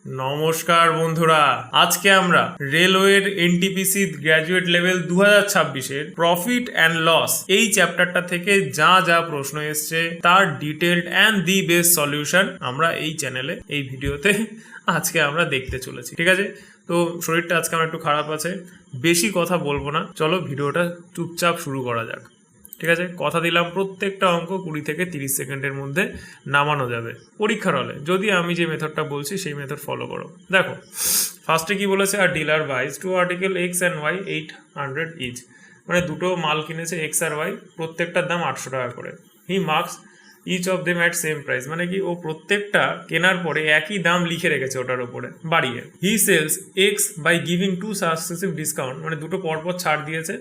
নমস্কার বন্ধুরা, আজকে আমরা রেলওয়ের এনটিপিসি গ্র্যাজুয়েট লেভেল 2026-এর প্রফিট অ্যান্ড লস এই চ্যাপ্টারটা থেকে যা যা প্রশ্ন এসছে তার detailed and the best solution আমরা এই চ্যানেলে এই ভিডিওতে আজকে আমরা দেখতে চলেছি। ঠিক আছে, তো শরীরটা আজকে আমার একটু খারাপ আছে, বেশি কথা বলবো না, চলো ভিডিওটা চুপচাপ শুরু করা যাক। ঠিক আছে, কথা দিলাম প্রত্যেকটা অঙ্ক 20 থেকে 30 সেকেন্ডের মধ্যে নামানো যাবে পরীক্ষার হলে, যদি আমি যে মেথডটা বলছি সেই মেথড ফলো করো। দেখো ফার্স্টে কি বলেছে, আর dealer buys two article X and Y 800 each, মানে দুটো মাল কিনেছে এক্স আর ওয়াই, প্রত্যেকটার দাম 800 টাকা করে। He marks each of them at same price, মানে কি ও প্রত্যেকটা কেনার পরে একই দাম লিখে রেখেছে ওটার উপরে বাড়িয়ে। He sells x by giving two successive discount, মানে দুটো পরপর ছাড় দিয়েছে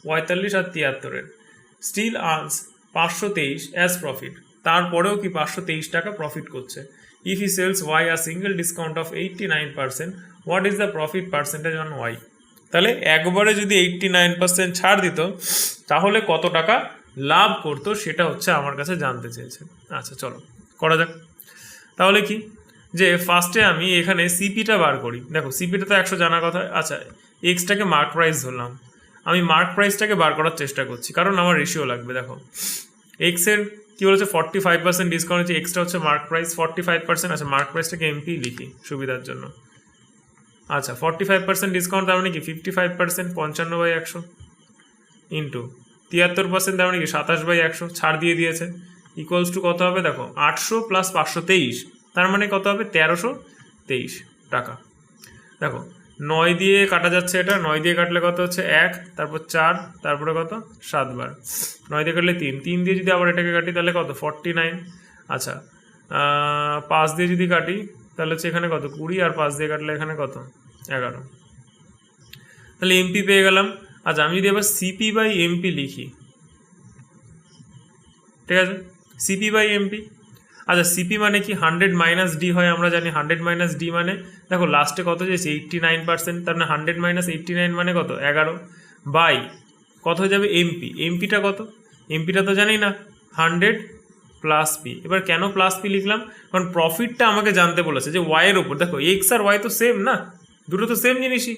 45 আর 73-এর। স্টিল আর্নস 523 অ্যাজ প্রফিট, তারপরেও কি 523 টাকা প্রফিট করছে। If he sells y or single discount of 89%, what is the profit percentage on y? তাহলে একবারে যদি 89% ছাড় দিত তাহলে কত টাকা লাভ করতো সেটা হচ্ছে আমার কাছে জানতে চেয়েছে। আচ্ছা চলো করা যাক। তাহলে কি যে ফার্স্টে আমি এখানে সিপিটা বার করি। দেখো সিপিটা তো 100 জানার কথা। আচ্ছা এক্সটাকে মার্ক প্রাইস ধরলাম, আমি মার্ক প্রাইসটাকে বার করার চেষ্টা করছি কারণ আমার রেশিও লাগবে। দেখো এক্সের কি বলেছে 45% ডিসকাউন্ট হচ্ছে, এক্সট্রা হচ্ছে মার্ক প্রাইস 45%। আচ্ছা মার্ক প্রাইসটাকে এমপি লিখি সুবিধার জন্য। আচ্ছা 45% ডিসকাউন্ট তার মানে কি 55%, 55/100 ইন্টু 73%, তার মানে কি 27/100, ছাড় দিয়ে দিয়েছে, ইকুয়ালস টু কত হবে? দেখো 800 প্লাস 523, তার মানে কত হবে? 1323 টাকা। দেখো 9 দিয়ে কাটা যাচ্ছে, এটা 9 দিয়ে কাটলে কত হচ্ছে 1, তারপর 4, তারপরে কত 7 বার, 9 দিয়ে কাটলে 3, 3 দিয়ে যদি আবার এটাকে কাটি তাহলে কত 49। আচ্ছা 5 দিয়ে যদি কাটি তাহলে হচ্ছে এখানে কত 20, আর 5 দিয়ে কাটলে এখানে কত 11, তাহলে এমপি পেয়ে গেলাম। আচ্ছা আমি যদি এবার সিপি বাই এমপি লিখি, ঠিক আছে, সিপি বাই এমপি। আচ্ছা সিপি মানে কি 100 মাইনাস ডি হয়, আমরা জানি 100 মাইনাস ডি মানে দেখো লাস্টে কত যেছে 89%, তার মানে 100 মাইনাস 89 মানে কত 11, বাই কত হয়ে যাবে এমপি। এমপিটা কত? এমপিটা তো জানি না, 100 প্লাস পি। এবার কেন প্লাস পি লিখলাম? কারণ প্রফিটটা আমাকে জানতে বলেছে যে ওয়াইয়ের ওপর। দেখো এক্স আর ওয়াই তো সেম না, দুটো তো সেম জিনিসই,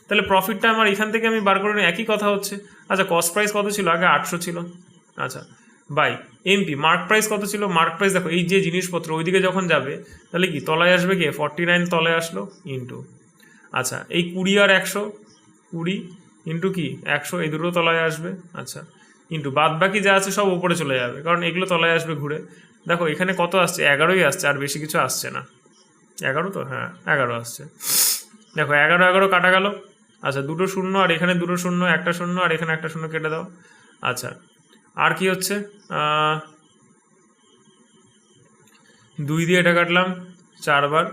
তাহলে প্রফিটটা আমার এখান থেকে আমি বার করে নিই, একই কথা হচ্ছে। আচ্ছা কস্ট প্রাইস কত ছিল? আগে 800 ছিল। আচ্ছা বাই এমপি, মার্ক প্রাইস কত ছিল? মার্ক প্রাইস দেখো এই যে জিনিসপত্র ওইদিকে যখন যাবে তাহলে কি তলায় আসবে কি 49 তলায় আসলো ইন্টু, আচ্ছা এই 20 আর 100, 20 ইন্টু কি 100, এই দুটো তলায় আসবে। আচ্ছা ইন্টু বাদ বাকি যা আছে সব উপরে চলে যাবে কারণ এগুলো তলায় আসবে ঘুরে। দেখো এখানে কত আসছে? 11ই আসছে, আর বেশি কিছু আসছে না। 11 তো, হ্যাঁ 11 আসছে। দেখো 11 11 কাটা গেল। আচ্ছা দুটো শূন্য, আর এখানে দুটো শূন্য, একটা শূন্য, আর এখানে একটা শূন্য কেটে দাও। আচ্ছা আর কি হচ্ছে 2 দিয়ে এটা কাটলাম 4 বার।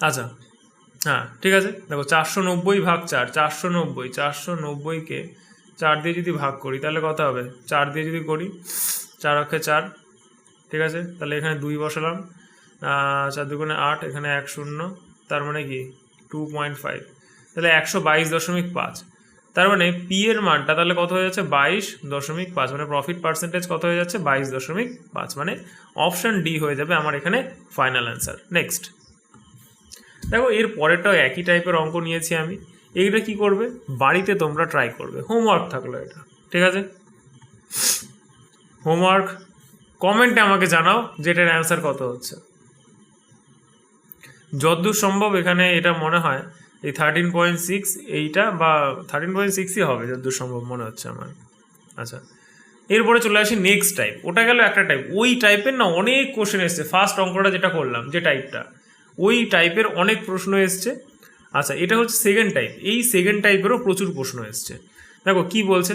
আচ্ছা হ্যাঁ ঠিক আছে, দেখো 490 ভাগ 4, 490, 490-কে 4 দিয়ে যদি ভাগ করি তাহলে কত হবে? 4 দিয়ে যদি করি 4 অক্ষে 4, ঠিক আছে, তাহলে এখানে 2 বসালাম, 4 দুগুণে 8, এখানে 1 শূন্য, তার মানে কি 2.5, তাহলে 122.5। তার মানে পি এর মানটা তাহলে কত হয়ে যাচ্ছে? 22.5, মানে প্রফিট পার্সেন্টেজ কত হয়ে যাচ্ছে? 22.5, মানে অপশন ডি হয়ে যাবে আমার এখানে ফাইনাল অ্যান্সার। নেক্সট দেখো এর পরেরটাও একই টাইপের অঙ্ক নিয়েছি আমি। এইটা কি করবে? বাড়িতে তোমরা ট্রাই করবে, হোমওয়ার্ক থাকলো এটা, ঠিক আছে। হোমওয়ার্ক কমেন্টে আমাকে জানাও যে এটার অ্যান্সার কত হচ্ছে। যতদূর সম্ভব এখানে এটা মনে হয় এই 13.6, এইটা বা 13.6ই হবে যতদূর সম্ভব মনে হচ্ছে আমার। আচ্ছা এরপরে চলে আসি নেক্সট টাইপ। ওটা গেল একটা টাইপ, ওই টাইপের না অনেক কোশ্চেন এসছে। ফার্স্ট অঙ্কটা যেটা করলাম যে টাইপটা, ওই টাইপের অনেক প্রশ্ন এসছে। আচ্ছা এটা হচ্ছে সেকেন্ড টাইপ, এই সেকেন্ড টাইপেরও প্রচুর প্রশ্ন এসছে। দেখো কি বলছে,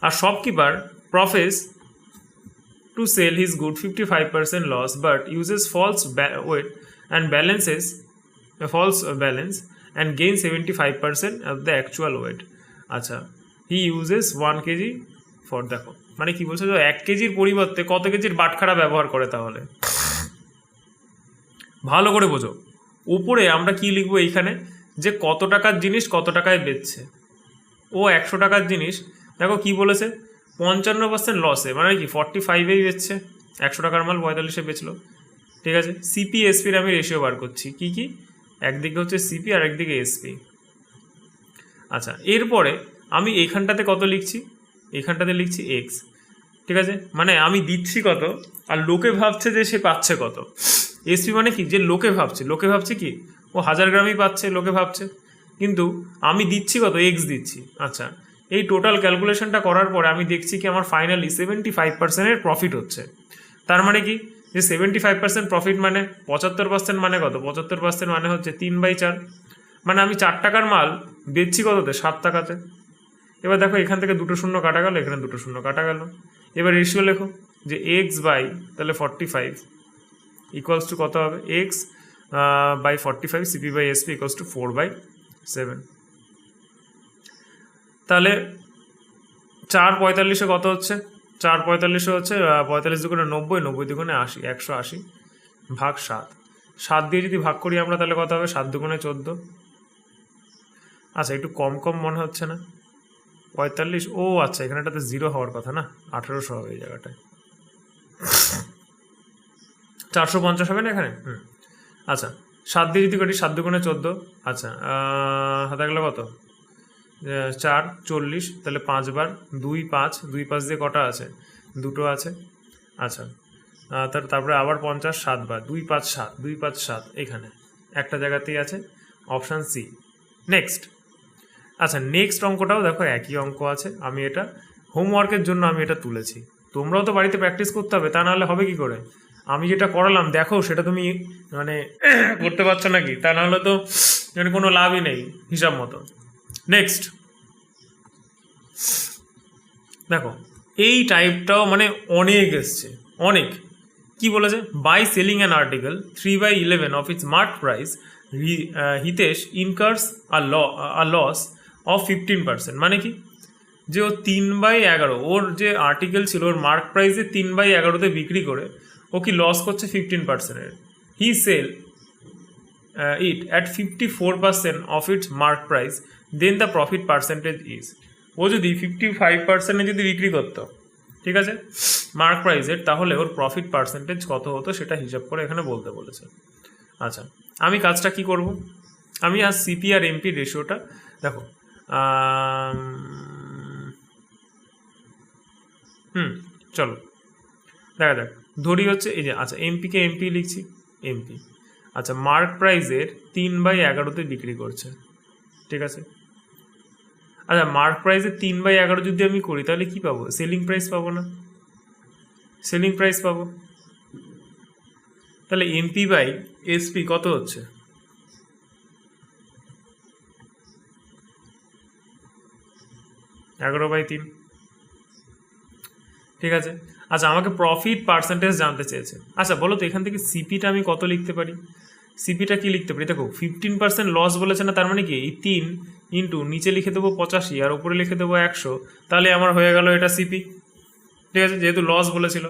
আর shopkeeper প্রফেস to sell his good 55% loss but uses false weight and balances a false balance and gains 75% of the actual weight. আচ্ছা he uses 1 kg for, দেখো মানে কি বলছে, 1 কেজির পরিবর্তে কত কেজির বাটখারা ব্যবহার করে। তাহলে ভালো করে বোঝো, উপরে আমরা কি লিখবো এইখানে, যে কত টাকার জিনিস কত টাকায় বেচছে। ও 100 টাকার জিনিস, দেখো কি বলেছে 55% লসে, মানে কি 45-এই বেচছে, 100 টাকার মাল 45-এ বেচলো। ঠিক আছে। সিপি এসপির আমি রেশিও বার করছি, কি কি, একদিকে হচ্ছে সিপি আর একদিকে এসপি। আচ্ছা, এরপরে আমি এইখানটাতে কত লিখছি, এইখানটাতে লিখছি এক্স। ঠিক আছে, মানে আমি দিচ্ছি কত আর লোকে ভাবছে যে সে পাচ্ছে কত। এসপি মানে কি, যে লোকে ভাবছে কি ও 1000 গ্রামই পাচ্ছে, লোকে ভাবছে, কিন্তু আমি দিচ্ছি কত, এক্স দিচ্ছি। আচ্ছা, এই টোটাল ক্যালকুলেশনটা করার পরে আমি দেখছি কি আমার ফাইনালি 75%-এর প্রফিট হচ্ছে। তার মানে কি, যে 75% প্রফিট মানে 75% মানে কত, 75% মানে হচ্ছে 3/4, মানে আমি 4 টাকার মাল বেচছি কততে, 7 টাকাতে। এবার দেখো এখান থেকে 2 শূন্য কাটা গেল, এখানে 2 শূন্য কাটা গেল। এবার রেশিও লেখো যে এক্স বাই তাহলে 45 ইকুয়ালস টু কত হবে, x by 45 CP by SP equals to 4/7। তাহলে 4/45 কত হচ্ছে, 4/45 হচ্ছে 45 দুগুণে 90, 90 দুগুণে 80, 180 ভাগ 7, 7 দিয়ে যদি ভাগ করি আমরা তাহলে কত হবে, 7 দুগুণে 14। আচ্ছা, একটু কম কম মনে হচ্ছে না, 45, ও আচ্ছা এখানেটাতে 0 হওয়ার কথা না, 1800 হবে এই জায়গাটায়, 450 হবে না এখানে। আচ্ছা, 7 দিয়ে যদি করি, 7 দুগুণে 14, আচ্ছা হাতে গেলে কত, 4 40, তাহলে 5 বার 2 5, 2 5 দিয়ে কটা আছে, 2টো আছে। আচ্ছা, তারপরে আবার 50, 7 বার 2 5 7, 2 5 7, এখানে একটা জায়গাতেই আছে, অপশান সি। নেক্সট। আচ্ছা, নেক্সট অঙ্কটাও দেখো একই অঙ্ক আছে, আমি এটা হোমওয়ার্কের জন্য আমি এটা তুলেছি, তোমরাও তো বাড়িতে প্র্যাকটিস করতে হবে, তা নাহলে হবে কি করে, আমি যেটা করালাম দেখো সেটা তুমি মানে করতে পারছো নাকি, তা নাহলে তো মানে কোনো লাভই নেই হিসাব মতো। নেক্সট দেখো, এই টাইপটাও মানে অনেক এসছে, অনেক। কি বলেছে, by selling an article 3/11 of its mark price, হিতেশ ইনকার্স আ লস অফ 15%। মানে কি, যে ও 3/11, ওর যে আর্টিকেল ছিল ওর মার্ক প্রাইসে 3/11-তে বিক্রি করে ও কি লস করছে 15%-এর। He sell it at 54% of its mark price, then the profit percentage is. ও যদি 55%-এ যদি বিক্রি করতো, ঠিক আছে, মার্ক প্রাইসের, তাহলে ওর প্রফিট পার্সেন্টেজ কত হতো সেটা হিসাব করে এখানে বলতে বলেছে। আচ্ছা, আমি কাজটা কি করব, আমি আজ সিপি আর এমপি রেশিওটা দেখো, চলো দেখা যাক। ধরি হচ্ছে এই যে, আচ্ছা এমপিকে এমপি লিখছি, এমপি। আচ্ছা, মার্ক প্রাইসের 3/11-তে বিক্রি করছে, ঠিক আছে। আচ্ছা, মার্ক প্রাইসের 3/11 যদি আমি করি তাহলে কি পাবো, সেলিং প্রাইস পাবো না, সেলিং প্রাইস পাবো। তাহলে এমপি বাই এসপি কত হচ্ছে, 11/3, ঠিক আছে। আচ্ছা, আমাকে প্রফিট পার্সেন্টেজ জানতে চেয়েছে। আচ্ছা বলো তো, এখান থেকে সিপিটা আমি কত লিখতে পারি, সিপিটা কি লিখতে পারি, দেখো 15% লস বলেছে না, তার মানে কি এই 3 ইন্টু নিচে লিখে দেবো 85 আর উপরে লিখে দেবো 100, তাহলে আমার হয়ে গেল এটা সিপি, ঠিক আছে, যেহেতু লস বলেছিল।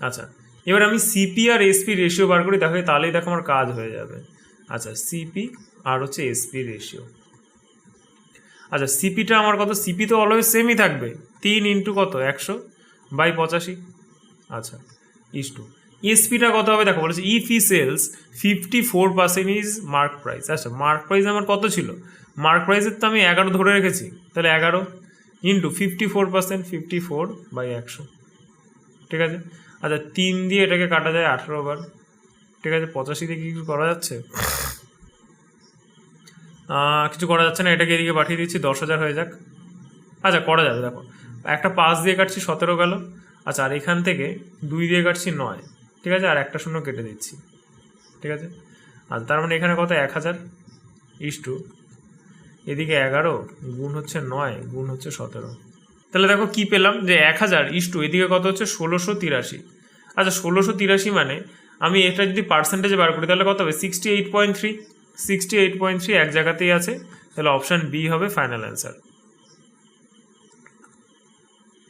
আচ্ছা, এবার আমি সিপি আর এসপি রেশিও বার করি, দেখো তাহলেই দেখো আমার কাজ হয়ে যাবে। আচ্ছা, সিপি আর হচ্ছে এসপি রেশিও। আচ্ছা, সিপিটা আমার কত, সিপি তো অলওয়েজ সেমই থাকবে, 3 ইন্টু কত, 100/85। আচ্ছা, ইস টু এসপিটা কত হবে, দেখো বলেছে if he sells 54% is mark price. আচ্ছা, মার্ক প্রাইস আমার কত ছিল, মার্ক প্রাইসের তো আমি 11 ধরে রেখেছি, তাহলে 11 ইন্টু 54%, 54/100, ঠিক আছে। আচ্ছা, 3 দিয়ে এটাকে কাটা যায় 18 বার, ঠিক আছে। 85 দিয়ে কিছু করা যাচ্ছে, কিছু করা যাচ্ছে না, এটাকে এদিকে পাঠিয়ে দিচ্ছি, 10,000 হয়ে যাক। আচ্ছা, করা যাবে, দেখো একটা 5 দিয়ে কাটছি 17 গেল। আচ্ছা, আর এখান থেকে 2 দিয়ে কাটছি 9, ঠিক আছে, আর একটা শূন্য কেটে দিচ্ছি, ঠিক আছে। আর তার মানে এখানে কত, 1000 ইস-টু এদিকে 11 গুণ হচ্ছে 9 গুণ হচ্ছে 17। তাহলে দেখো কি পেলাম, যে 1000 ইস-টু এদিকে কত হচ্ছে 1683। আচ্ছা, 1683 মানে আমি এটা যদি পার্সেন্টেজে বার করি তাহলে কত হবে, 68.3, 68.3 এক জায়গাতেই আছে, তাহলে অপশান বি হবে ফাইনাল অ্যান্সার।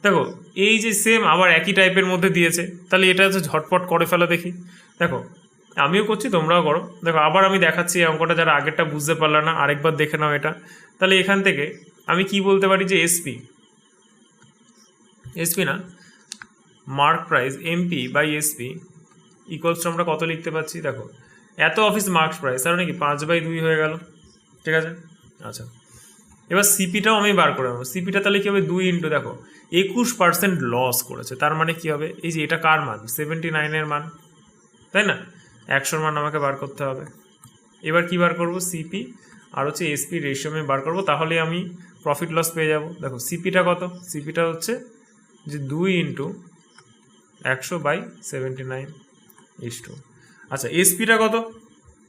দেখো এই যে সেম আবার একই টাইপের মধ্যে দিয়েছে, তাহলে এটা হচ্ছে ঝটপট করে ফেলো দেখি। দেখো আমিও করছি, তোমরাও করো। দেখো আবার আমি দেখাচ্ছি এই অঙ্কটা, যারা আগেরটা বুঝতে পারলে না আরেকবার দেখে নাও এটা। তাহলে এখান থেকে আমি কি বলতে পারি, যে এসপি না, mark price MP by SP equals to আমরা কত লিখতে পাচ্ছি দেখো, এত অফিস মার্কস প্রাইস, তার মানে কি 5/2 হয়ে গেল, ঠিক আছে। আচ্ছা, এবার সিপিটাও আমি বার করে নেবো। সিপিটা তাহলে কি হবে, 2 ইন্টু দেখো 21% লস করেছে, তার মানে কি হবে, এই যে এটা কার মান, 79-এর মান, তাই না, 100-র মান আমাকে বার করতে হবে। এবার কি বার করব, সিপি আর হচ্ছে এসপি রেশিও আমি বার করবো, তাহলে আমি প্রফিট লস পেয়ে যাব। দেখো সিপিটা কত, সিপিটা হচ্ছে যে 2 ইন্টু 100/79. আচ্ছা এসপিটা কত,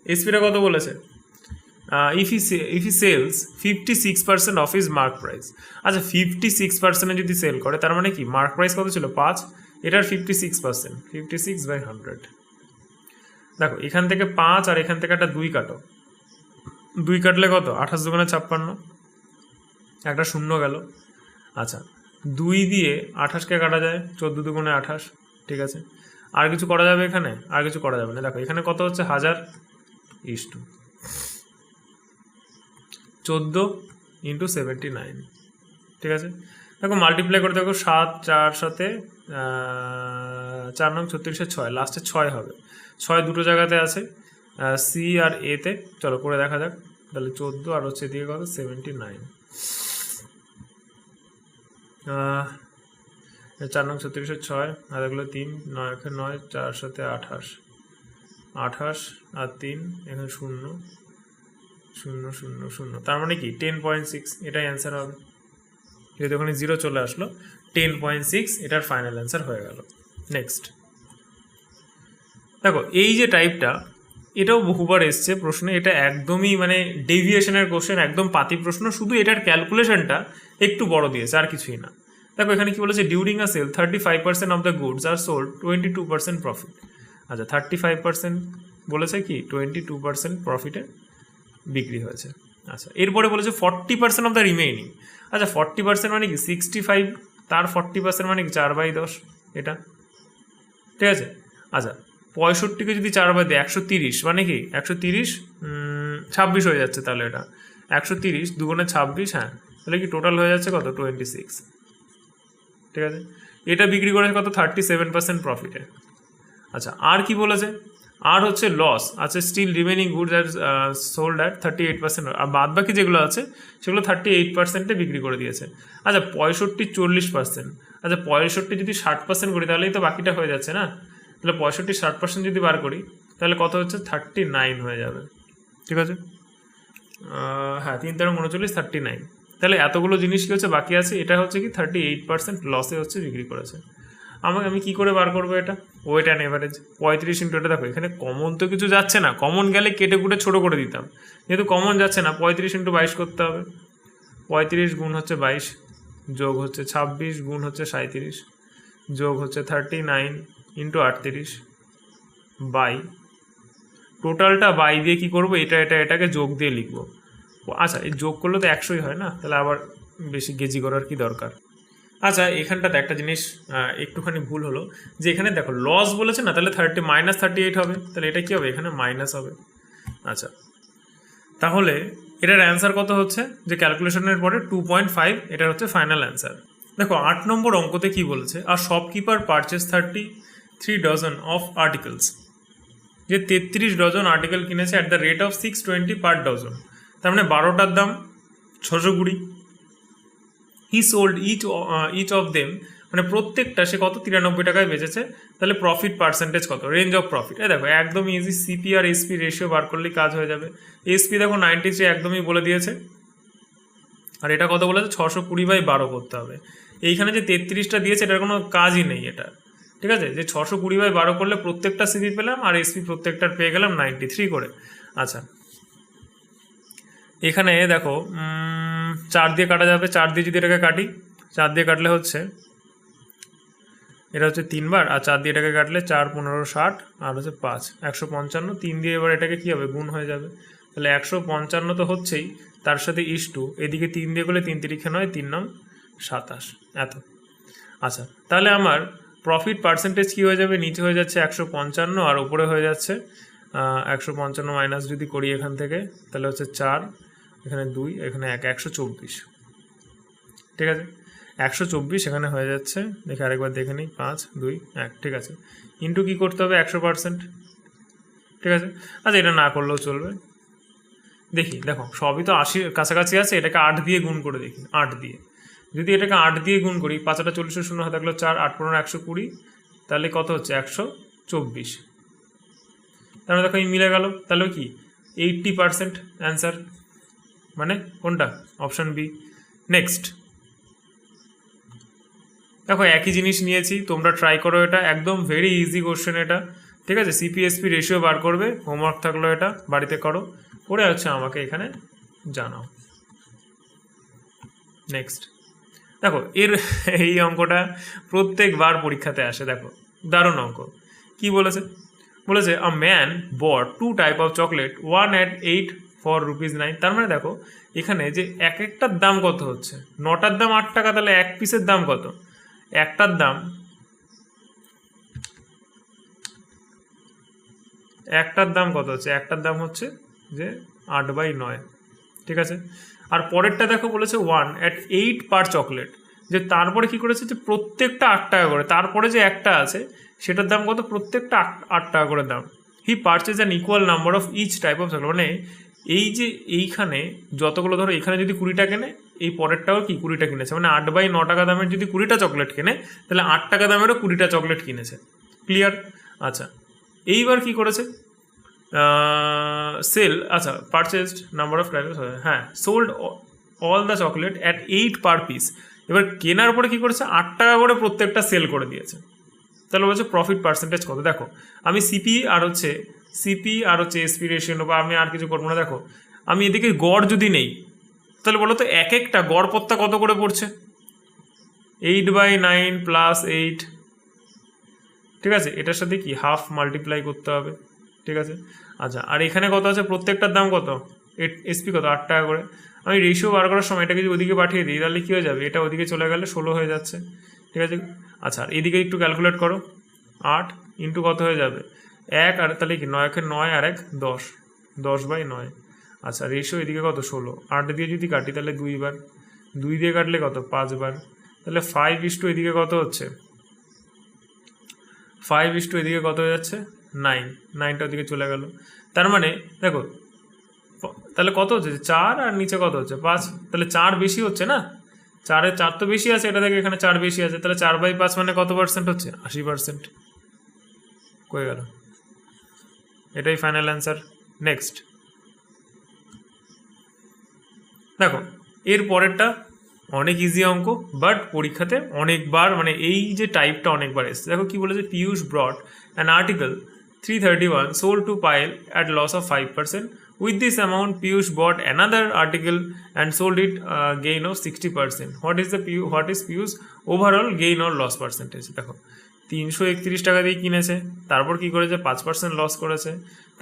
এসপিটা কত বলেছে, if he sells 56% of his mark price। আচ্ছা 56% যদি সেল করে তার মানে কি, মার্ক প্রাইস কত ছিল 5, এটার 56%, 56/100। দেখো এখান থেকে 5 আর এখান থেকে একটা 2 কাটো, 2 কাটলে কত, 28 দুগুণে 56, একটা শূন্য গেল। আচ্ছা 2 দিয়ে 28কে কাটা যায়, 14 দুগুণে 28, ঠিক আছে। আর কিছু করা যাবে এখানে, আর কিছু করা যাবে না। দেখো এখানে কত হচ্ছে 1000 ইস টু 14 ইন্টু 79, ঠিক আছে। দেখো মাল্টিপ্লাই করে দেখো 7 4 সাথে 4 নং 36 6, লাস্টে 6 হবে, 6 দুটো জায়গাতে আছে, সি আর এতে, চলো করে দেখা যাক। তাহলে 14 আর হচ্ছে দিয়ে কত 79, 4 নং 36 6 আর এগুলো 3, 9 9, 4 সাথে 28, 28 আর 3 এখানে 0 0 0 0, তার মানে কি 10.6, এটাই অ্যান্সার হবে। যেহেতু ওখানে 0 চলে আসলো, 10.6 এটার ফাইনাল অ্যান্সার হয়ে গেল। নেক্সট দেখো এই যে টাইপটা, এটাও বহুবার এসছে প্রশ্নে, এটা একদমই মানে ডেভিয়েশনের কোশ্চেন, একদম পাতি প্রশ্ন, শুধু এটার ক্যালকুলেশনটা একটু বড় দিয়েছে আর কিছুই না। দেখো এখানে কি বলেছে, during a sale 35% of the goods are sold 22% profit. আচ্ছা 35% বলেছে কি 22% প্রফিটে বিক্রি হয়েছে। আচ্ছা এরপরে বলেছে 40% অফ দ্য রিমেইনিং। আচ্ছা 40% মানে কি 65, তার 40% মানে কি 4/10, এটা ঠিক আছে। আচ্ছা 65কে যদি 4/10, 130 মানে কি 130, 26 হয়ে যাচ্ছে, তাহলে এটা 130 দুগুণে 26, হ্যাঁ, তাহলে কি টোটাল হয়ে যাচ্ছে কত 26, ঠিক আছে। এটা বিক্রি করেছে কত 37% প্রফিটে। আচ্ছা আর কি বলেছে, আর হচ্ছে লস আছে, still remaining goods are sold at 38%, আর বাদ বাকি যেগুলো আছে সেগুলো 38%-এ বিক্রি করে দিয়েছে। আচ্ছা 65 40%, আচ্ছা 65 যদি 60% করি তাহলেই তো বাকিটা হয়ে যাচ্ছে না, তাহলে 65 60% যদি বার করি তাহলে কত হচ্ছে 39 হয়ে যাবে, ঠিক আছে। হ্যাঁ 3 তেরো 39, 39, তাহলে এতগুলো জিনিস কি হচ্ছে বাকি আছে, এটা হচ্ছে কি 38% লসে হচ্ছে বিক্রি করেছে। আমি কি করে বার করবো এটা, ওয়েট অ্যান্ড এভারেজ 35 ইন্টু এটা। দেখো এখানে কমন তো কিছু যাচ্ছে না, কমন গেলে কেটে কুটে ছোটো করে দিতাম, যেহেতু কমন যাচ্ছে না 35 ইন্টু 22 করতে হবে। 35 গুণ হচ্ছে 22 যোগ হচ্ছে 26 গুণ হচ্ছে 37 যোগ হচ্ছে 39 ইন্টু 38 বাই, টোটালটা বাই দিয়ে কি করবো, এটাকে যোগ দিয়ে লিখবো। আচ্ছা এই যোগ করলে তো 100ই হয় না, তাহলে আবার বেশি গেজি করার কি দরকার। আচ্ছা এখানটাতে একটা জিনিস একটুখানি ভুল হলো, যে এখানে দেখো লস বলেছে না, তাহলে -38 হবে, তাহলে এটা কি হবে, এখানে মাইনাস হবে। আচ্ছা তাহলে এটার অ্যান্সার কত হচ্ছে, যে ক্যালকুলেশনের পরে 2.5, এটা হচ্ছে ফাইনাল অ্যান্সার। দেখো 8 নম্বর অঙ্কতে কি বলেছে, আর shopkeeper purchase 33 dozen of articles, যে 33 ডজন আর্টিকেল কিনেছে at the rate of 620 per dozen, তার মানে 12টার দাম 620। He sold each of them, মানে প্রত্যেকটা সে কত 93 টাকায় বেচেছে, তাহলে প্রফিট পার্সেন্টেজ কত, রেঞ্জ অফ প্রফিট। দেখো একদম ইজি, সিপি আর এসপি রেশিও বার করলেই কাজ হয়ে যাবে। এসপি দেখো 93 একদমই বলে দিয়েছে, আর এটা কত বলেছে 620/12 করতে হবে। এইখানে যে 33টা দিয়েছে এটার কোনো কাজই নেই এটা, ঠিক আছে, যে 620/12 করলে প্রত্যেকটা সিপি পেলাম আর এসপি প্রত্যেকটার পেয়ে গেলাম 93 করে। আচ্ছা এখানে দেখো 4 দিয়ে কাটা যাবে, 4 দিয়ে যদি এটাকে কাটি, 4 দিয়ে কাটলে হচ্ছে এটা হচ্ছে 3 বার, আর 4 দিয়ে এটাকে কাটলে 4 15 60 আর হচ্ছে 5 155, 3 দিয়ে এবার এটাকে কী হবে গুণ হয়ে যাবে, তাহলে 155 তো হচ্ছেই, তার সাথে ইস্টু এদিকে 3 দিয়ে করলে 3 তিরিখে 9 3 9 27 এত। আচ্ছা তাহলে আমার প্রফিট পার্সেন্টেজ কী হয়ে যাবে, নিচে হয়ে যাচ্ছে 155 আর উপরে হয়ে যাচ্ছে 155 মাইনাস যদি করি এখান থেকে, তাহলে হচ্ছে 4, এখানে 2, এখানে 1, 124, ঠিক আছে। 124 এখানে হয়ে যাচ্ছে, দেখে আরেকবার দেখে নিই, 5 2 1, ঠিক আছে। ইন্টু কী করতে হবে, 100%, ঠিক আছে। আচ্ছা এটা না করলেও চলবে, দেখি দেখো সবই তো 80 কাছাকাছি আছে, এটাকে 8 দিয়ে গুণ করে দেখি, 8 দিয়ে যদি এটাকে 8 দিয়ে গুণ করি, 5টা 40 শূন্য হাতে থাকলো 4, 8 15 120, তাহলে কত হচ্ছে 124। তাহলে দেখো এই মিলে গেল, তাহলে কি 80% অ্যান্সার, মানে কোনটা, অপশান বি। নেক্সট দেখো একই জিনিস নিয়েছি, তোমরা ট্রাই করো, এটা একদম ভেরি ইজি কোশ্চেন এটা, ঠিক আছে। সিপিএসপি রেশিও বার করবে, হোমওয়ার্ক থাকলো, এটা বাড়িতে করো, করে হচ্ছে আমাকে এখানে জানাও। নেক্সট দেখো এই অঙ্কটা প্রত্যেকবার পরীক্ষাতে আসে, দেখো দারুণ অঙ্ক। কি বলেছে, বলেছে a man bought 2 type of chocolate, 1 at 8 for ₹9। তার মানে দেখো এখানে যে এক একটার দাম কত হচ্ছে, 9টার দাম 8 টাকা, তাহলে এক পিসের দাম কত, একটার দাম কত হচ্ছে, একটার দাম হচ্ছে যে 8/9, ঠিক আছে। আর পরেরটা দেখো বলেছে 1 at 8 পার চকলেট, যে তারপরে কি করেছে যে প্রত্যেকটা 8 টাকা করে, তারপরে যে একটা আছে সেটার দাম কত, প্রত্যেকটা 8 টাকা করে দাম। He purchase an equal number of each type of chocolate, মানে এই যে এইখানে যতগুলো, ধরো এখানে যদি 20টা কেনে, এই পরেরটাও কি 20টা কিনেছে, মানে 8/9 টাকা দামের যদি 20টা চকলেট কেনে, তাহলে 8 টাকা দামেরও 20টা চকলেট কিনেছে। ক্লিয়ার? আচ্ছা এইবার কি করেছে, সেল, আচ্ছা পারচেসড নাম্বার অফ টাইপস, হ্যাঁ sold all the chocolate at 8 per piece. এবার কেনার পরে কী করেছে, 8 টাকা করে প্রত্যেকটা সেল করে দিয়েছে। তাহলে বলছে প্রফিট পার্সেন্টেজ কত। দেখো আমি সিপি আর হচ্ছে এসপি রেশিও নেবো, আমি আর কিছু করবো না। দেখো আমি এদিকে গড় যদি নেই, তাহলে বলো তো এক একটা গড় পত্তা কত করে পড়ছে, 8/9 প্লাস 8, ঠিক আছে। এটার সাথে কি হাফ মাল্টিপ্লাই করতে হবে, ঠিক আছে। আচ্ছা আর এখানে কত আছে, প্রত্যেকটার দাম কত, এসপি কত, 8 টাকা করে। আমি রেশিও বার করার সময় এটাকে যদি ওদিকে পাঠিয়ে দিই, তাহলে কী হয়ে যাবে, এটা ওদিকে চলে গেলে 16 হয়ে যাচ্ছে, ঠিক আছে। আচ্ছা আর এদিকে একটু ক্যালকুলেট করো, 8 ইন্টু কত হয়ে যাবে 1, আর তাহলে কি 9 একে 9 আর 1 10, 10/9। আচ্ছা রেশিও এদিকে কত 16, 8 দিয়ে যদি কাটি তাহলে 2 বার, 2 দিয়ে কাটলে কত 5 বার, তাহলে 5 এদিকে কত হচ্ছে, 5 এদিকে কত হয়ে যাচ্ছে 9, 9টা ওদিকে চলে গেল। তার মানে দেখো তাহলে কত হচ্ছে 4 আর নিচে কত হচ্ছে 5, তাহলে 4 বেশি হচ্ছে না, 4 তো বেশি আছে, এটা থেকে এখানে 4 বেশি আছে, তাহলে 4/5 মানে কত পার্সেন্ট হচ্ছে, 80%। কয়ে গেল, এটাই ফাইনাল অ্যান্সার। নেক্সট দেখো এর পরেরটা অনেক ইজি অঙ্ক, বাট পরীক্ষাতে অনেকবার, মানে এই যে টাইপটা অনেকবার এসছে। দেখো কি বলেছে, Piyush ব্রট an article 331 sold to Payal at loss of 5%. With this amount, Piyush bought another article and sold it gain of 60%. What is Piyush overall gain or loss percentage? দেখো 331 টাকা দিয়ে কিনেছে, তারপর কি করেছে 5% লস করেছে,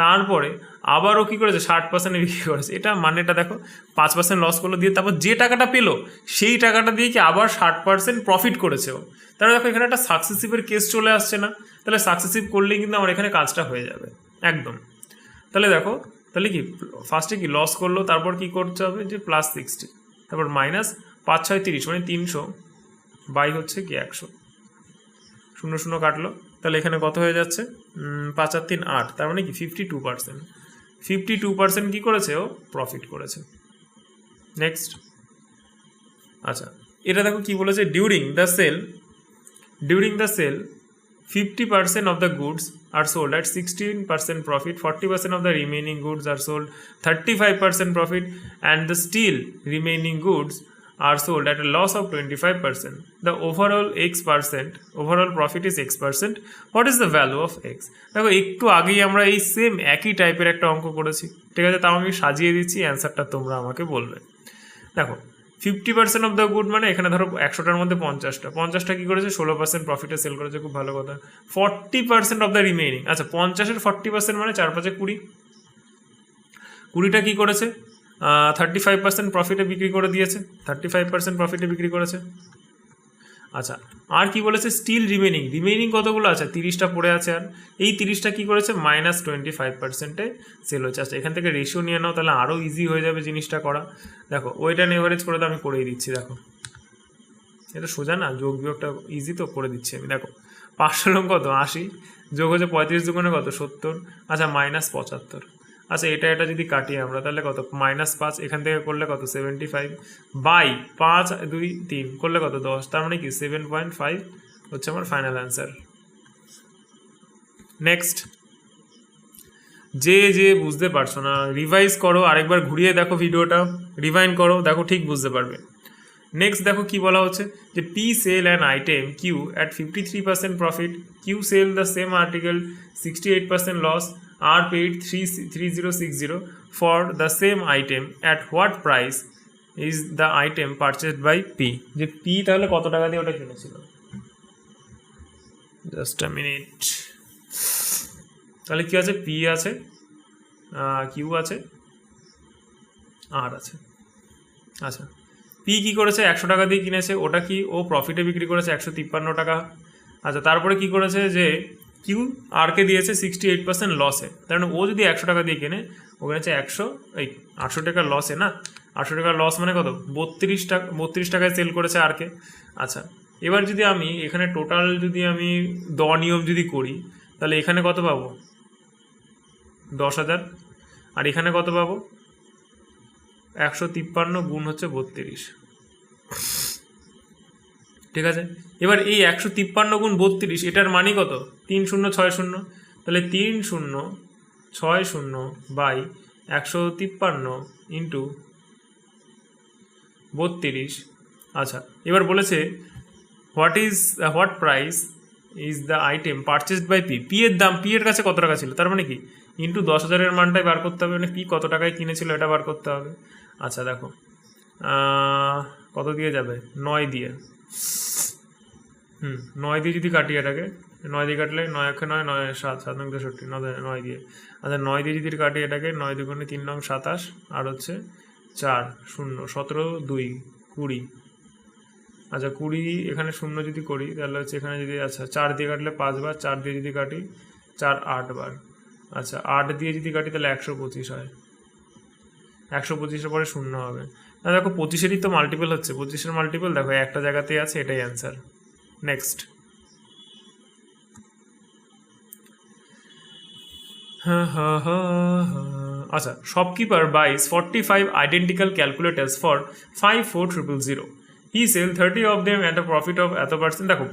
তারপরে আবারও কি করেছে 60% বিক্রি করেছে। এটা মানেটা দেখো 5% লস করলো দিয়ে তারপর যে টাকাটা পেলো সেই টাকাটা দিয়ে কি আবার 60% প্রফিট করেছে ও। তাহলে দেখো এখানে একটা সাকসেসিভের কেস চলে আসছে না, তাহলে সাকসেসিভ করলেই কিন্তু আমার এখানে কাজটা হয়ে যাবে একদম। তাহলে দেখো তাহলে কি ফার্স্টে কি লস করলো, তারপর কি করতে হবে যে +60, তারপর মাইনাস 5 6 30, মানে 300 বাই হচ্ছে কি 100, 0 কাটলো, তাহলে এখানে কত হয়ে যাচ্ছে 5 আর 3 8, তার মানে কি 52% কী করেছে ও প্রফিট করেছে। নেক্সট আচ্ছা এটা দেখো কি বলেছে, during the sale 50% of the goods are sold at 16% profit, 40% of the remaining goods are sold 35% profit, and the still remaining goods are sold at a loss of 25%. The overall profit is X%. What is the value of X? দেখো একটু আগেই আমরা এই same একই টাইপের একটা অঙ্ক করেছি, ঠিক আছে। তাও আমি সাজিয়ে দিচ্ছি, অ্যান্সারটা তোমরা আমাকে বলবে। দেখো 50% অফ দ্য গুড, মানে এখানে ধরো 100টার মধ্যে 50টা কী করেছে 16% প্রফিটে সেল করেছে, খুব ভালো কথা। 40% অফ দ্য রিমেইনিং, আচ্ছা 50-এর 40% মানে 4 5 20, 20টা কী করেছে 35% প্রফিটে বিক্রি করে দিয়েছে, 35% প্রফিটে বিক্রি করেছে। আচ্ছা আর কি বলেছে, স্টিল রিমেইনিং কতগুলো আছে 30টা পড়ে আছে, আর এই 30টা কী করেছে -25%-এ সেল হচ্ছে। আচ্ছা এখান থেকে রেশিও নিয়ে নাও, তাহলে আরও ইজি হয়ে যাবে জিনিসটা করা। দেখো ওয়েট অ্যান্ড এভারেজ করে তো আমি করেই দিচ্ছি। দেখো এটা সোজা না, যোগ বিয়োগটা ইজি তো, করে দিচ্ছি আমি। দেখো 500 লং কত 80, যোগ হচ্ছে 35 দুগুণে কত 70, আচ্ছা -75। আচ্ছা এটা যদি কাটি আমরা তাহলে কত -5, এখান থেকে করলে কত 75 বাই 5 2 3 করলে কত 10, তার মানে কি 7.5 হচ্ছে আমার ফাইনাল অ্যান্সার। নেক্সট, যে বুঝতে পারছো না রিভাইজ করো, আরেকবার ঘুরিয়ে দেখো ভিডিওটা, রিভাইন্ড করো, দেখো ঠিক বুঝতে পারবে। নেক্সট দেখো কি বলা হচ্ছে যে P sell an item Q at 53% profit, Q sell the same article 68% loss, R paid 3060 for the same item at what price is the item purchased by P. যে পি তাহলে কত টাকা দিয়ে ওটা কিনেছিল, জাস্ট আ মিনিট। তাহলে কি আছে, পি আছে, কিউ আছে, আর আছে। আচ্ছা পি কী করেছে 100 টাকা দিয়ে কিনেছে, ওটা কি ও প্রফিটে বিক্রি করেছে 153 টাকা। আচ্ছা তারপরে কি করেছে যে কিউ আরকে দিয়েছে 68% লসে, তার মানে ও যদি 100 টাকা দিয়ে কেনে ও কিনেছে 800 টাকার লসে না, 800 টাকার লস মানে কত 32 টাকায় সেল করেছে আরকে। আচ্ছা এবার যদি আমি এখানে টোটাল যদি আমি নিয়ম যদি করি তাহলে এখানে কত পাবো 10,000, আর এখানে কত পাবো 153 গুণ হচ্ছে 32, ঠিক আছে। এবার এই 153 গুণ 32 এটার মানে কত 3060, তাহলে 3060 বাই 153 ইন্টু 32। আচ্ছা এবার বলেছে what price is the item purchased by P, P এর দাম পি এর কাছে কত টাকা ছিল, তার মানে কি ইন্টু 10,000 মানটাই বার করতে হবে, মানে পি কত টাকায় কিনেছিল এটা বার করতে হবে। আচ্ছা দেখো কত দিয়ে যাবে 9 দিয়ে, 9 দিয়ে যদি কাটি এটাকে, 9 দিয়ে কাটলে 9 1 9 9 7 7 9 63 9 দিয়ে, আচ্ছা 9 দিয়ে যদি কাটি এটাকে 9 দুগুণে 3 9 27 আর হচ্ছে 4 0 17 2 20। আচ্ছা 20 এখানে 0 যদি করি তাহলে হচ্ছে এখানে যদি, আচ্ছা 4 দিয়ে কাটলে 5 বার, 4 দিয়ে যদি কাটি 4 8 বার, আচ্ছা 8 দিয়ে যদি কাটি তাহলে 125 হয়, 125-এর পরে 0 হবে না। দেখো 25-এরই তো মাল্টিপল হচ্ছে, 25-এর মাল্টিপল দেখো একটা জায়গাতেই আছে, এটাই অ্যান্সার। নেক্সট, আচ্ছা shopkeeper buys 45 identical calculators for 54,000, he sell 30 of them at a profit of এত %। দেখো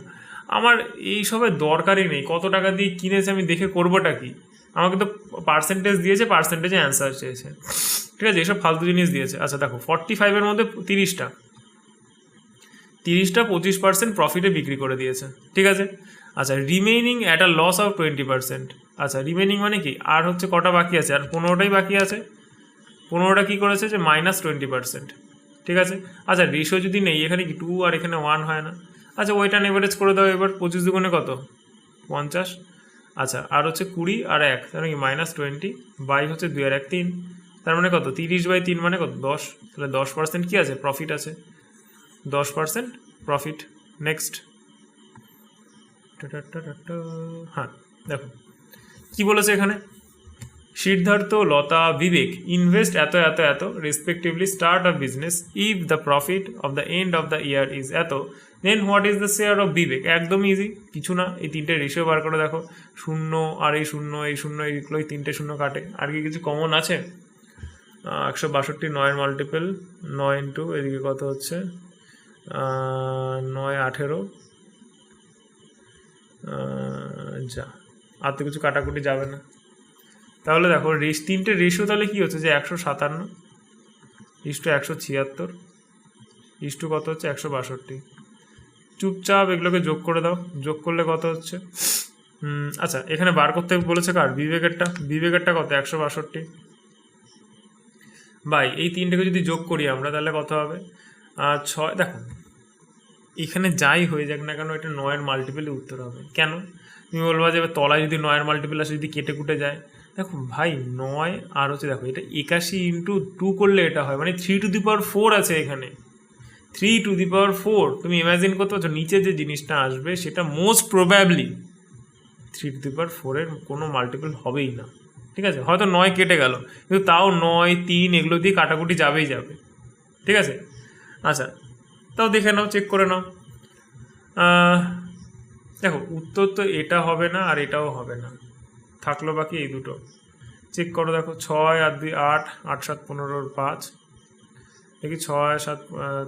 আমার এইসবের দরকারই নেই, কত টাকা দিয়ে কিনেছে আমি দেখে করবোটা কি, আমাকে তো পার্সেন্টেজ দিয়েছে, পার্সেন্টেজে অ্যান্সার চেয়েছে, ঠিক আছে, এসব ফালতু জিনিস দিয়েছে। আচ্ছা দেখো 45-এর মধ্যে 30টা 25% প্রফিটে বিক্রি করে দিয়েছে, ঠিক আছে। আচ্ছা remaining at a loss of 20%, আচ্ছা রিমেইনিং মানে কি আর হচ্ছে কটা বাকি আছে, আর 15টাই বাকি আছে, 15টা কী করেছে যে -20%, ঠিক আছে। আচ্ছা রেশিও যদি নেই এখানে কি 2 আর এখানে 1 হয় না, আচ্ছা ওইটা এভারেজ করে দাও এবার, 25 দুগুণে কত 50, আচ্ছা আর হচ্ছে 20 আর 1 তার মানে কি -20 বাই হচ্ছে 2 আর 1 3, তার মানে কত 30/3 মানে কত 10, তাহলে 10% কী আছে প্রফিট আছে, 10% প্রফিট। নেক্সট, হ্যাঁ দেখো কি বলেছে এখানে, সিদ্ধার্থ লতা বিবেক ইনভেস্ট এত এত এত respectively start a business, if the profit of the end of the year is এত, then what is the share of Vivek. একদম ইজি, কিছু না, এই তিনটে রেশিও বার করে দেখো, 0 আর এই 0 এই 0 এইগুলো, এই তিনটে 0 কাটে, আর কি কিছু কমন আছে, 162 9-এর মাল্টিপল 9 ইন্টু এদিকে কত হচ্ছে 9 18, যা আর তো কিছু কাটাকুটি যাবে না। তাহলে দেখো তিনটে রেশিও তাহলে কী হচ্ছে যে 157 ইস্টু 176 ইস্টু কত হচ্ছে 162, চুপচাপ এগুলোকে যোগ করে দাও, যোগ করলে কত হচ্ছে, আচ্ছা এখানে বার করতে বলেছে কার, বিবেকেরটা কত 162 বাই এই তিনটেকে যদি যোগ করি আমরা তাহলে কত হবে 6। দেখো এখানে যাই হয়ে যাক না কেন এটা 9-এর মাল্টিপলে উত্তর হবে, কেন তুমি বলবা যে তলায় যদি 9-এর মাল্টিপল আসে যদি কেটে কুটে যায়, দেখো ভাই 9 আর হচ্ছে দেখো এটা 81 ইন্টু 2 করলে এটা হয়, মানে 3^4 আছে এখানে, 3^4, তুমি ইমাজিন করতে পারছো নিচে যে জিনিসটা আসবে সেটা মোস্ট প্রবাবলি 3^4-এর কোনো মাল্টিপল হবেই না, ঠিক আছে, হয়তো 9 কেটে গেল কিন্তু তাও 9 3 এগুলো দিয়ে কাটাকুটি যাবেই যাবে, ঠিক আছে। আচ্ছা তাও দেখে নাও, চেক করে নাও, দেখো উত্তর তো এটা হবে না আর এটাও হবে না, থাকলো বাকি এই দুটো। চেক করো, দেখো 6 আর 2 8, 8 7 15 5, দেখি 6 7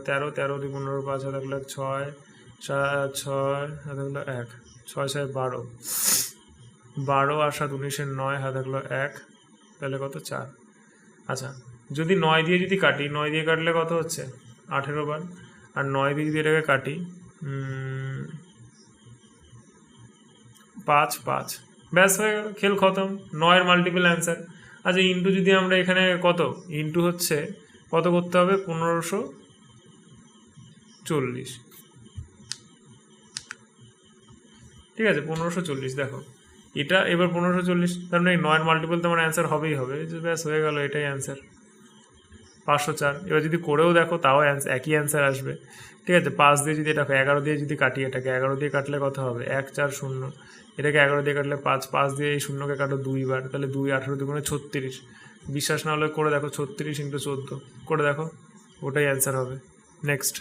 13, 13 2 15 5 হাতে থাকলো 6 6 হাতে থাকলো 1, 6 6 12, 12 আর 7 19 9 হাতে থাকলো 1, তাহলে কত 4। আচ্ছা যদি 9 দিয়ে যদি কাটি, 9 দিয়ে কাটলে কত হচ্ছে 18 বার, আর 9 দিয়ে যদি এটাকে কাটি 5 5, ব্যাস হয়ে গেল, খেল খতম। 9 মাল্টিপল অ্যান্সার। আচ্ছা ইন্টু যদি আমরা এখানে কত ইন্টু হচ্ছে কত করতে হবে, 1540, ঠিক আছে 1540। দেখো এটা এবার 1540, তার মানে 9 মাল্টিপল তো আমার অ্যান্সার হবেই হবে, ব্যাস হয়ে গেল, এটাই অ্যান্সার 504। এবার যদি করেও দেখো তাও একই অ্যান্সার আসবে, ঠিক আছে। 5 দিয়ে যদি এটাকে 11 দিয়ে যদি কাটি, এটাকে 11 দিয়ে কাটলে কত হবে 1 4 0, এটাকে 11 দিয়ে কাটলে 5, 5 দিয়ে এই শূন্যকে কাটো 2 বার, তাহলে 2 18 2 36। বিশ্বাস না হলে করে দেখো, 36 ইন্টু 14 করে দেখো, ওটাই অ্যান্সার হবে। নেক্সট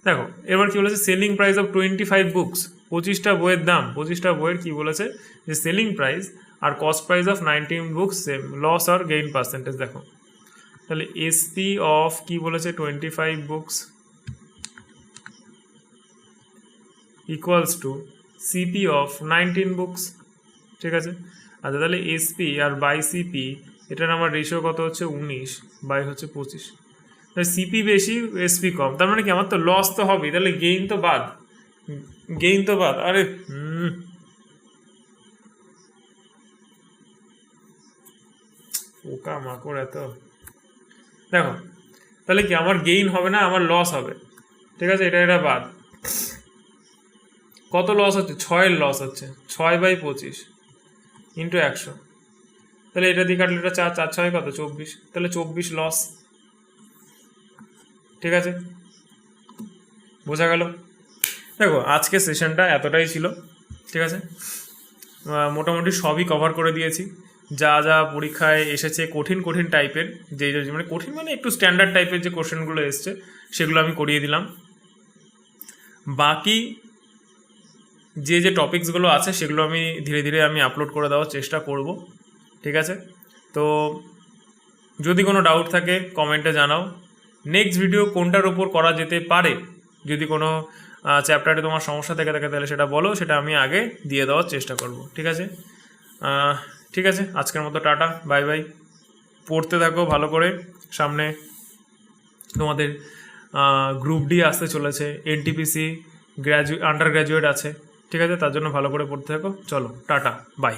দেখো এবার কি বলেছে, সেলিং প্রাইস অফ 25 বুকস, 25টা বইয়ের দাম, 25টা বইয়ের কি বলেছে যে সেলিং প্রাইস আর cost price of 19 books same, loss আর গেইন পার্সেন্টেজ। দেখো তাহলে এসপি অফ কি বলেছে 25 books equals to CP of 19 books, ঠিক আছে। আচ্ছা তাহলে এসপি আর বাই সিপি এটার আমার রেশিও কত হচ্ছে 19 বাই হচ্ছে 25, তাহলে সিপি বেশি এসপি কম, তার মানে কি আমার তো লস তো হবেই, তাহলে গেইন তো বাদ, গেইন তো বাদ। আরে পোকা মাকড় এত। দেখো তাহলে কি আমার গেইন হবে না, আমার লস হবে, ঠিক আছে, এটা বাদ। কত লস হচ্ছে, 6 লস হচ্ছে, 6 বাই 25 ইন্টু 100, তাহলে এটা দিয়ে কাটলে এটা 4 4 6 কত 24, তাহলে 24 লস, ঠিক আছে, বোঝা গেল। দেখো আজকে সেশনটা এতটাই ছিল, ঠিক আছে। মোটামুটি সবই কভার করে দিয়েছি, যা যা পরীক্ষায় এসেছে কঠিন কঠিন টাইপের, মানে কঠিন মানে একটু স্ট্যান্ডার্ড টাইপের যে কোশ্চেনগুলো এসছে সেগুলো আমি করিয়ে দিলাম। বাকি যে টপিকসগুলো আছে সেগুলো আমি ধীরে ধীরে আমি আপলোড করে দেওয়ার চেষ্টা করব, ঠিক আছে। তো যদি কোনো ডাউট থাকে কমেন্টে জানাও। নেক্সট ভিডিও কোনটার ওপর করা যেতে পারে, যদি কোনো চ্যাপ্টারে তোমার সমস্যা থেকে থাকে তাহলে সেটা বলো, সেটা আমি আগে দিয়ে দেওয়ার চেষ্টা করব, ঠিক আছে। ঠিক আছে, আজকের মতো টাটা, বাই বাই। পড়তে থাকো ভালো করে, সামনে তোমাদের গ্রুপ ডি আসতে চলেছে, এনটিপিসি আন্ডার গ্র্যাজুয়েট আছে, ঠিক আছে, তার জন্য ভালো করে পড়তে থাকো। চলো টাটা বাই।